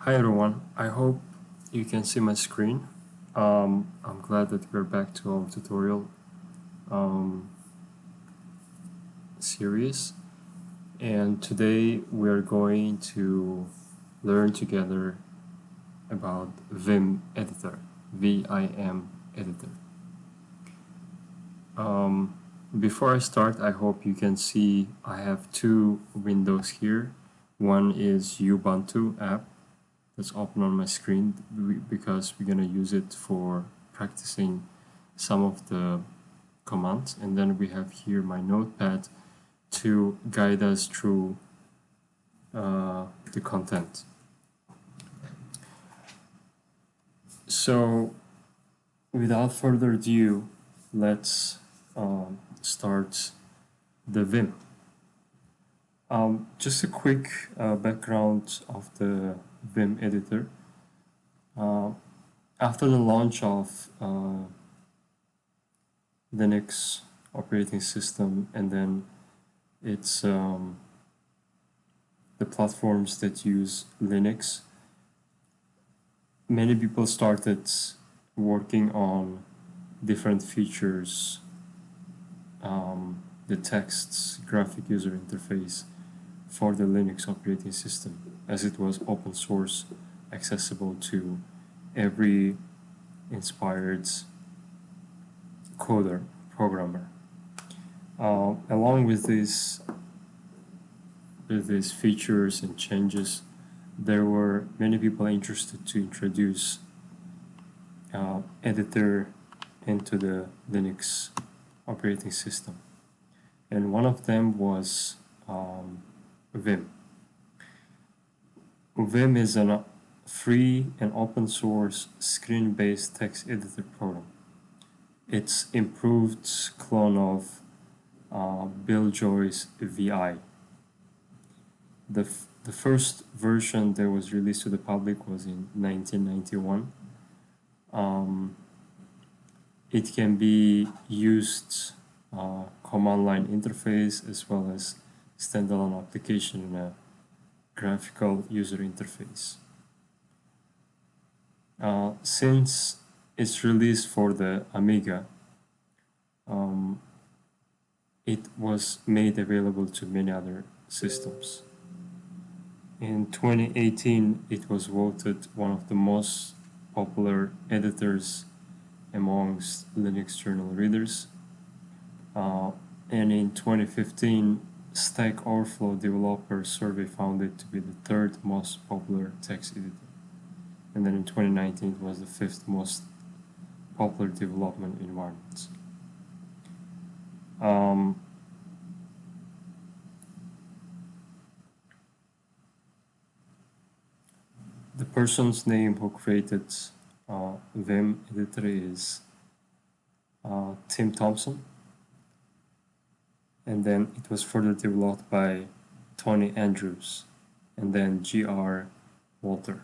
Hi everyone, I hope you can see my screen. I'm glad that we're back to our tutorial series, and today we're going to learn together about VIM editor, VIM editor. Before I start, I hope you can see I have two windows here. One is Ubuntu app that's open on my screen because we're going to use it for practicing some of the commands, and then we have here my notepad to guide us through the content. So without further ado, let's start the VIM. Just a quick background of the VIM editor. After the launch of Linux operating system, and then it's the platforms that use Linux, many people started working on different features, the text's graphic user interface for the Linux operating system, as it was open source, accessible to every inspired coder, programmer. Along with these features and changes, there were many people interested to introduce editor into the Linux operating system, and one of them was VIM. VIM is a free and open source screen-based text editor program. It's improved clone of Bill Joy's VI. The first version that was released to the public was in 1991. It can be used command line interface as well as standalone application in a graphical user interface. Since its release for the Amiga, it was made available to many other systems. In 2018, it was voted one of the most popular editors amongst Linux journal readers. And in 2015, Stack Overflow Developer Survey found it to be the third most popular text editor. And then in 2019, it was the fifth most popular development environment. The person's name who created VIM editor is Tim Thompson, and then it was further developed by Tony Andrews and then G.R. Walter.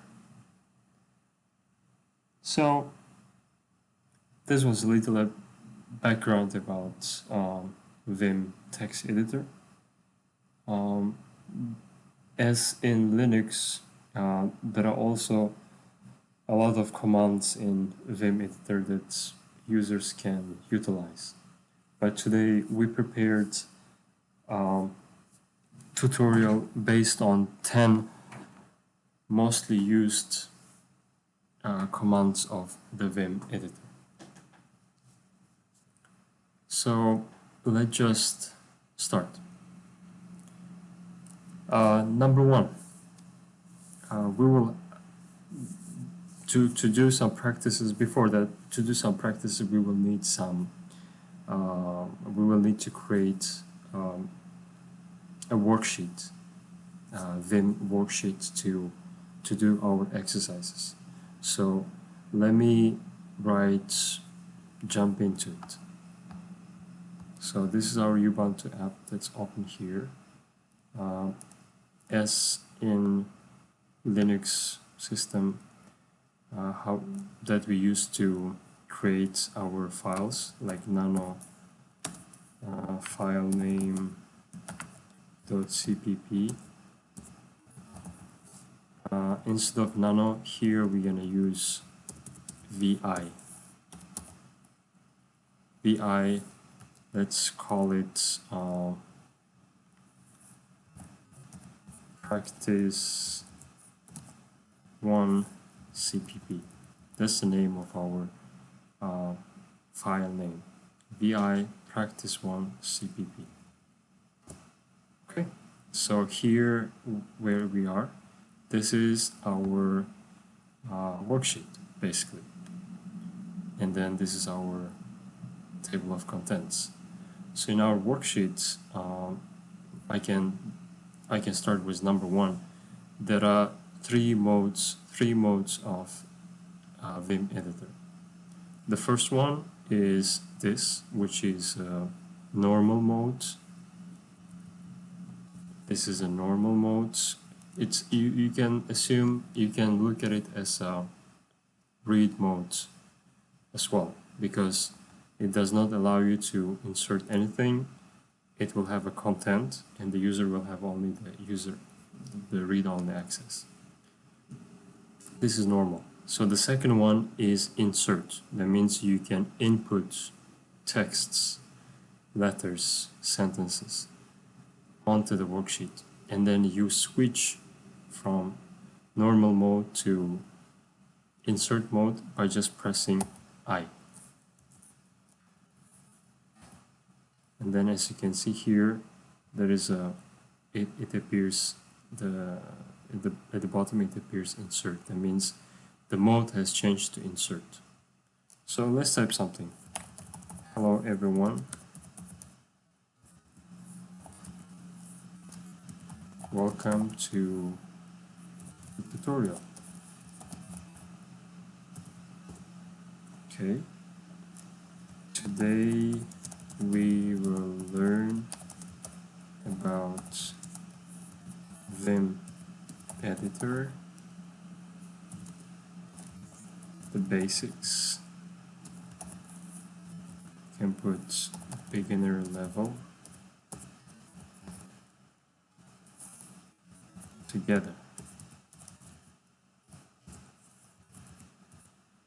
So this was a little background about VIM text editor. As in Linux, there are also a lot of commands in VIM editor that users can utilize. But today we prepared tutorial based on 10 mostly used commands of the VIM editor. So let's just start. Number one, we will to do some practices. Before that, to do some practices, we will need some. We will need to create a worksheet, VIM worksheet to do our exercises. So let me jump into it. So this is our Ubuntu app that's open here. As in Linux system, how that we used to create our files, like nano file name .cpp Instead of nano, here we're gonna use VI. VI, let's call it practice 1 CPP. That's the name of our file name. VI practice 1 CPP. Okay, so here where we are, this is our worksheet basically, and then this is our table of contents. So in our worksheets, I can start with number 1. There are three modes of VIM editor. The first one is this, which is normal mode. This is a normal mode. It's you can assume, you can look at it as a read mode as well, because it does not allow you to insert anything. It will have a content, and the user will have only the read-only access. This is normal. So the second one is insert. That means you can input texts, letters, sentences onto the worksheet, and then you switch from normal mode to insert mode by just pressing I. And then as you can see here, there is it appears at the bottom, it appears insert. That means the mode has changed to insert. So let's type something. Hello everyone. Welcome to the tutorial. Okay. Today we will learn about VIM editor, the basics. You can put beginner level together.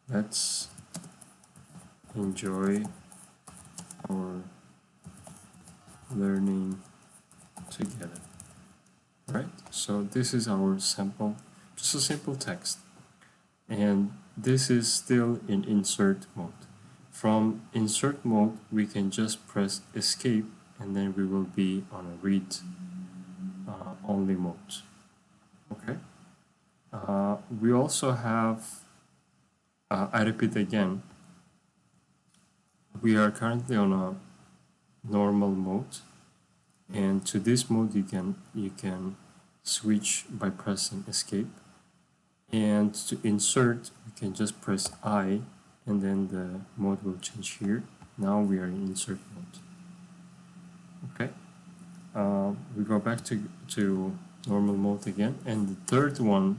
Let's enjoy our learning together. Right? So this is our sample, just a simple text. And this is still in insert mode. From insert mode, we can just press escape, and then we will be on a read only mode. Okay? We also have, I repeat again, we are currently on a normal mode, and to this mode you can switch by pressing escape, and to insert you can just press I, and then the mode will change here. Now we are in insert mode. Okay, we go back to normal mode again, and the third mode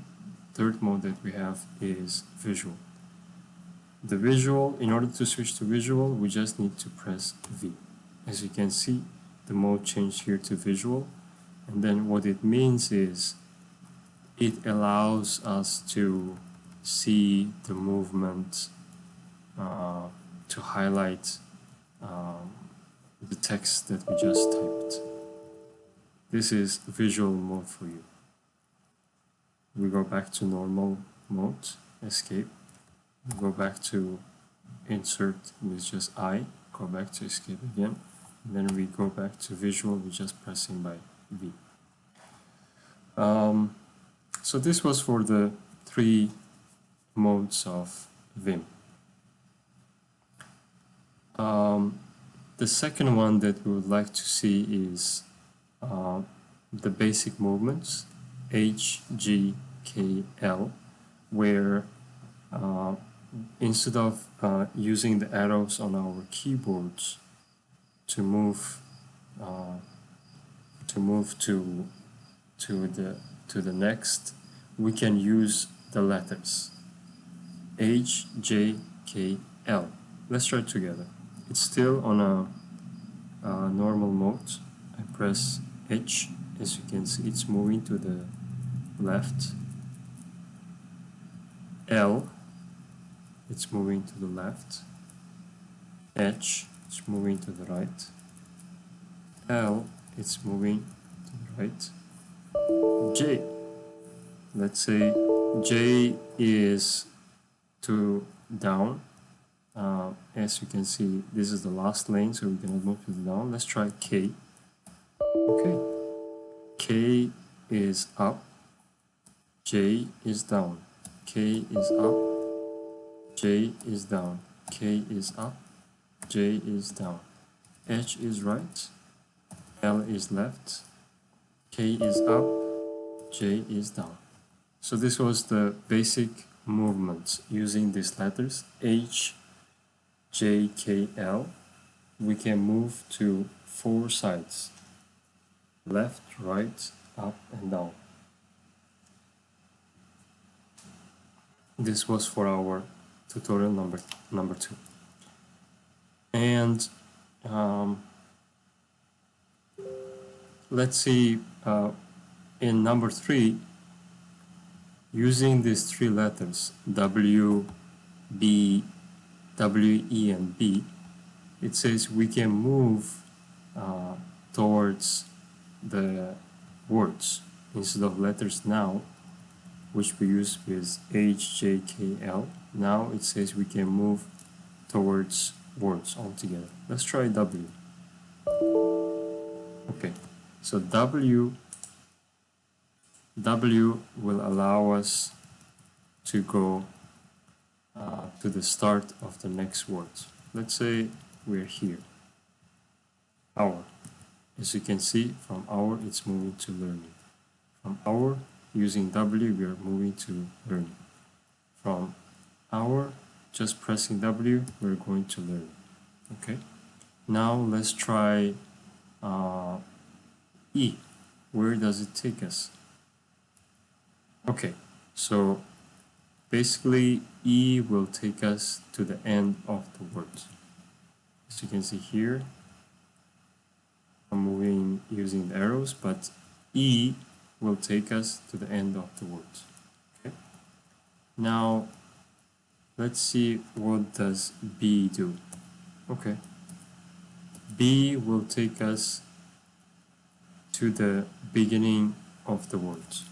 that we have is visual. The visual, in order to switch to visual, we just need to press V. As you can see, the mode changed here to visual, and then what it means is it allows us to see the movement, to highlight the text that we just typed. This is visual mode for you. We go back to normal mode, escape. We go back to insert with just I, go back to escape again, and then we go back to visual with just pressing by V. So this was for the 3 modes of VIM. The second one that we would like to see is the basic movements, H, G, K, L, where instead of using the arrows on our keyboards to move to the next, we can use the letters H, J, K, L. Let's try it together. It's still on a normal mode. I press H. As you can see, it's moving to the left. L, it's moving to the left. H, it's moving to the right. L, it's moving to the right. J, let's say J is to down. As you can see, this is the last lane, so we cannot move to the down. Let's try K. Okay, K is up, J is down, K is up, J is down, K is up, J is down, H is right, L is left, K is up, J is down. So this was the basic movements using these letters H, J, K, L. We can move to 4 sides: left, right, up, and down. This was for our tutorial number 2. And let's see, in number 3, using these 3 letters W, B, W, E, and B, it says we can move towards the words instead of letters now, which we use with H, J, K, L. Now it says we can move towards words altogether. Let's try W. Okay, so W will allow us to go to the start of the next words. Let's say we're here. Hour. As you can see, from hour it's moving to learning. From hour, using W, we are moving to learning. From hour, just pressing W, we're going to learn. Okay. Now let's try E. Where does it take us? Okay, so basically E will take us to the end of the word. As you can see here, I'm moving using the arrows, but E will take us to the end of the word. Okay. Now let's see, what does B do? Okay. B will take us to the beginning of the words.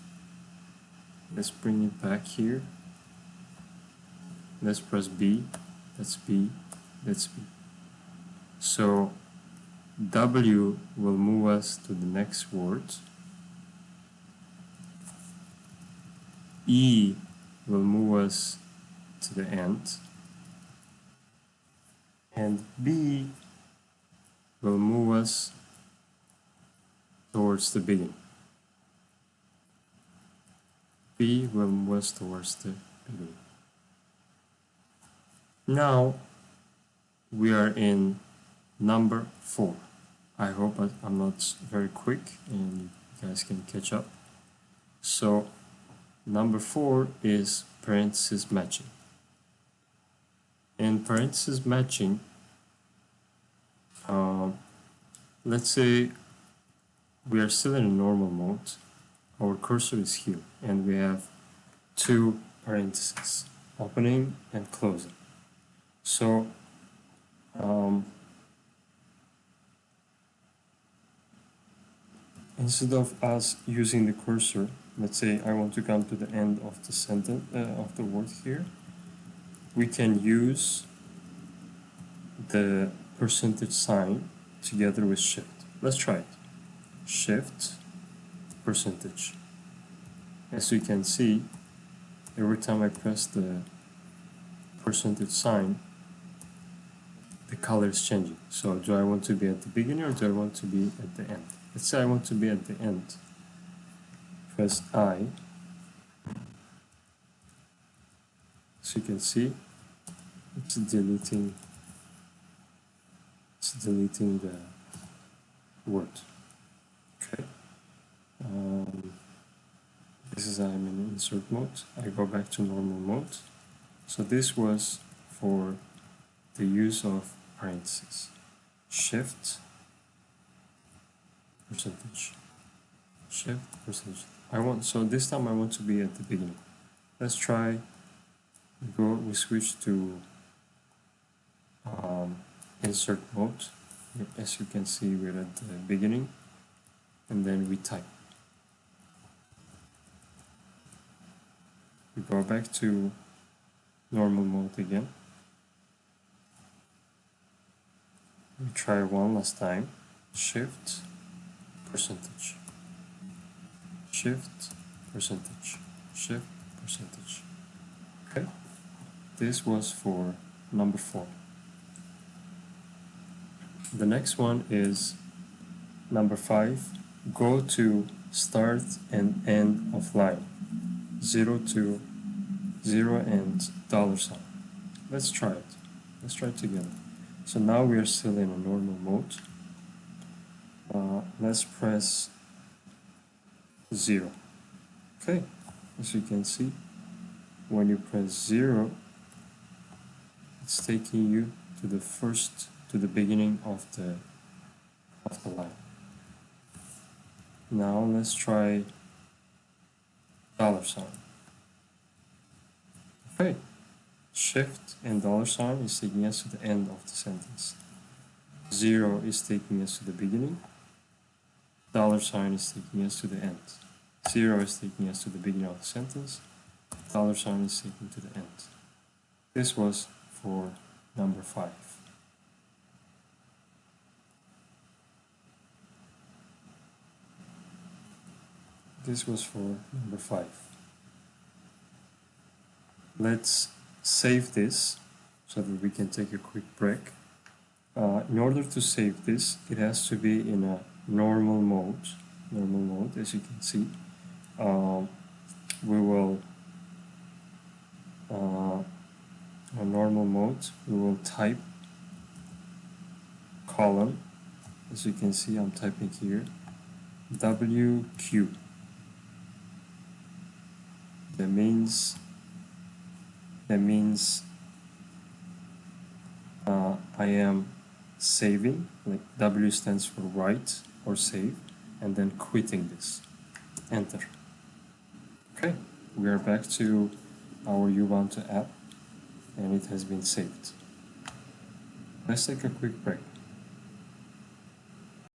Let's bring it back here. Let's press B. That's B. That's B. So W will move us to the next word. E will move us to the end. And B will move us towards the beginning. B will move us towards the beginning. Now we are in number 4. I hope I'm not very quick and you guys can catch up. So number 4 is parenthesis matching. In parenthesis matching, let's say we are still in a normal mode. Our cursor is here and we have 2 parentheses, opening and closing. So instead of us using the cursor, let's say I want to come to the end of the sentence of the word here, we can use the percentage sign together with shift. Let's try it. Shift, percentage. As you can see, every time I press the percentage sign, the color is changing. So do I want to be at the beginning or do I want to be at the end? Let's say I want to be at the end. Press I. So you can see it's deleting the word. Okay. This is I'm in insert mode. I go back to normal mode. So this was for the use of parentheses. Shift, percentage. Shift, percentage. So this time I want to be at the beginning. Let's try we switch to insert mode. As you can see, we're at the beginning, and then we type. We go back to normal mode again. We try one last time. Shift, percentage. Shift, percentage. Shift, percentage. Okay. This was for number 4. The next one is number 5. Go to start and end of line. 0 to 0 and $sign. Let's try it. Let's try it together. So now we are still in a normal mode. Let's press 0. Okay, as you can see, when you press 0, it's taking you to the beginning of the line. Now let's try $sign. Okay, shift and $sign is taking us to the end of the sentence. 0 is taking us to the beginning. $sign is taking us to the end. 0 is taking us to the beginning of the sentence. $sign is taking to the end. This was for number 5. This was for number 5. Let's save this so that we can take a quick break. In order to save this, it has to be in a normal mode, as you can see. We will a normal mode, we will type column. As you can see, I'm typing here WQ. That means I am saving, like W stands for write or save, and then quitting this. Enter. Okay, we are back to our Ubuntu app, and it has been saved. Let's take a quick break.